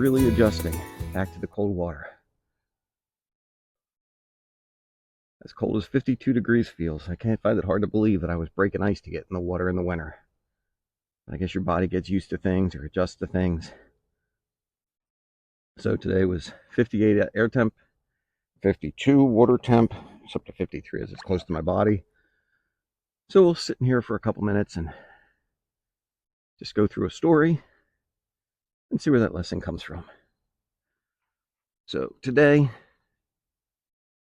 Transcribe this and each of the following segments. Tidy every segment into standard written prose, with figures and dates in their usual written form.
really adjusting back to the cold water. As cold as 52 degrees feels, I can't find it hard to believe that I was breaking ice to get in the water in the winter. I guess your body gets used to things or adjusts to things. So today was 58 air temp, 52 water temp. It's up to 53 as it's close to my body. So we'll sit in here for a couple minutes and just go through a story and see where that lesson comes from. So today,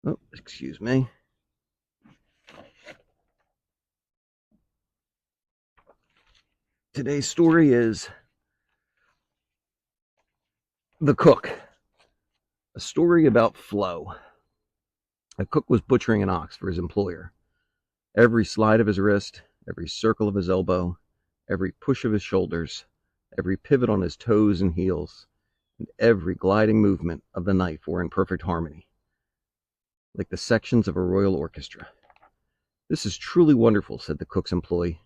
oh, excuse me. Today's story is The Cook, a story about flow. A cook was butchering an ox for his employer. Every slide of his wrist, every circle of his elbow, every push of his shoulders, every pivot on his toes and heels, and every gliding movement of the knife were in perfect harmony, like the sections of a royal orchestra. "This is truly wonderful," said the cook's employee.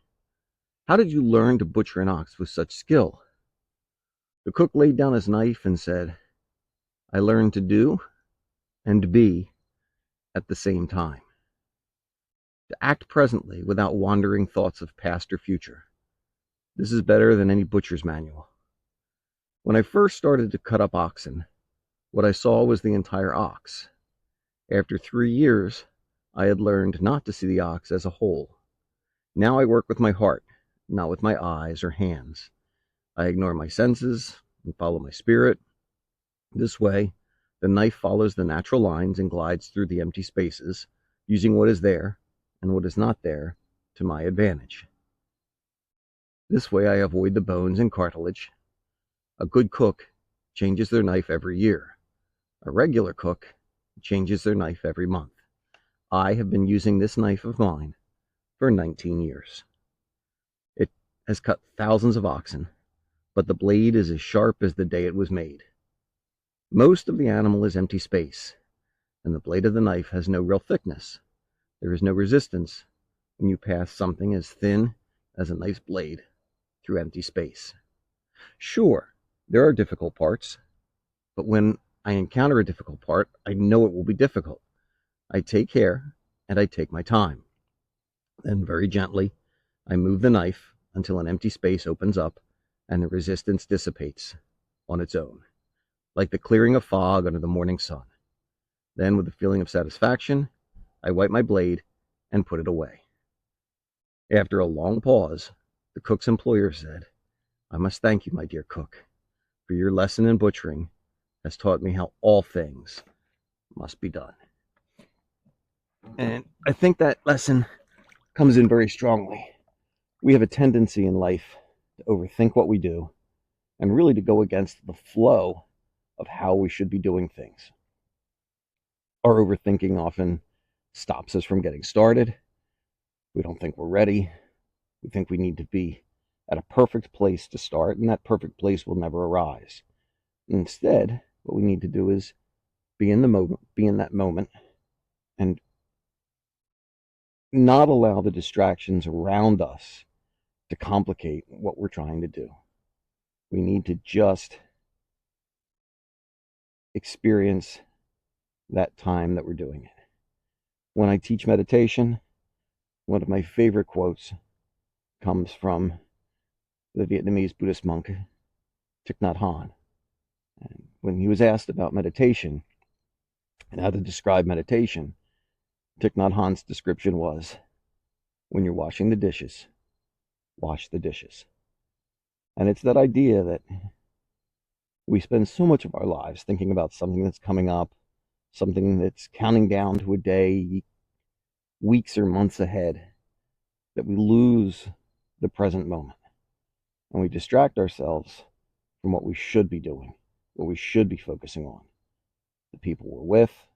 "How did you learn to butcher an ox with such skill?" The cook laid down his knife and said, "I learned to do and be at the same time. To act presently without wandering thoughts of past or future. This is better than any butcher's manual. When I first started to cut up oxen, what I saw was the entire ox. After 3 years, I had learned not to see the ox as a whole. Now I work with my heart, not with my eyes or hands. I ignore my senses and follow my spirit. This way, the knife follows the natural lines and glides through the empty spaces, using what is there and what is not there to my advantage. This way I avoid the bones and cartilage. A good cook changes their knife every year. A regular cook changes their knife every month. I have been using this knife of mine for 19 years. It has cut thousands of oxen, but the blade is as sharp as the day it was made. Most of the animal is empty space, and the blade of the knife has no real thickness. There is no resistance when you pass something as thin as a knife's blade through empty space. Sure, there are difficult parts, but when I encounter a difficult part, I know it will be difficult. I take care and I take my time. Then very gently, I move the knife until an empty space opens up and the resistance dissipates on its own, like the clearing of fog under the morning sun. Then, with a feeling of satisfaction, I wipe my blade and put it away. After a long pause, the cook's employer said, "I must thank you, my dear cook, for your lesson in butchering has taught me how all things must be done." And I think that lesson comes in very strongly. We have a tendency in life to overthink what we do and really to go against the flow of how we should be doing things. Our overthinking often stops us from getting started. We don't think we're ready. We think we need to be at a perfect place to start, and that perfect place will never arise. Instead, what we need to do is be in the moment, be in that moment, and not allow the distractions around us to complicate what we're trying to do. We need to just experience that time that we're doing it. When I teach meditation, one of my favorite quotes comes from the Vietnamese Buddhist monk Thich Nhat Hanh. And when he was asked about meditation and how to describe meditation, Thich Nhat Hanh's description was, "When you're washing the dishes, wash the dishes." And it's that idea that we spend so much of our lives thinking about something that's coming up, something that's counting down to a day, weeks or months ahead, that we lose the present moment. And we distract ourselves from what we should be doing, what we should be focusing on. The people we're with,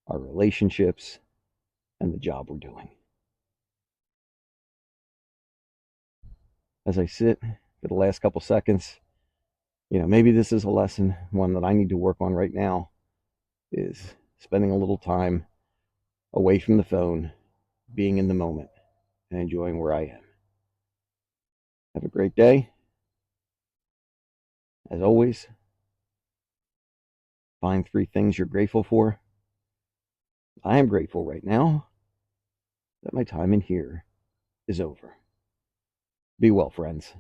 our relationships, and the job we're doing. As I sit for the last couple seconds, maybe this is a lesson, one that I need to work on right now, is spending a little time away from the phone, being in the moment, and enjoying where I am. Have a great day. As always, find 3 things you're grateful for. I am grateful right now that my time in here is over. Be well, friends.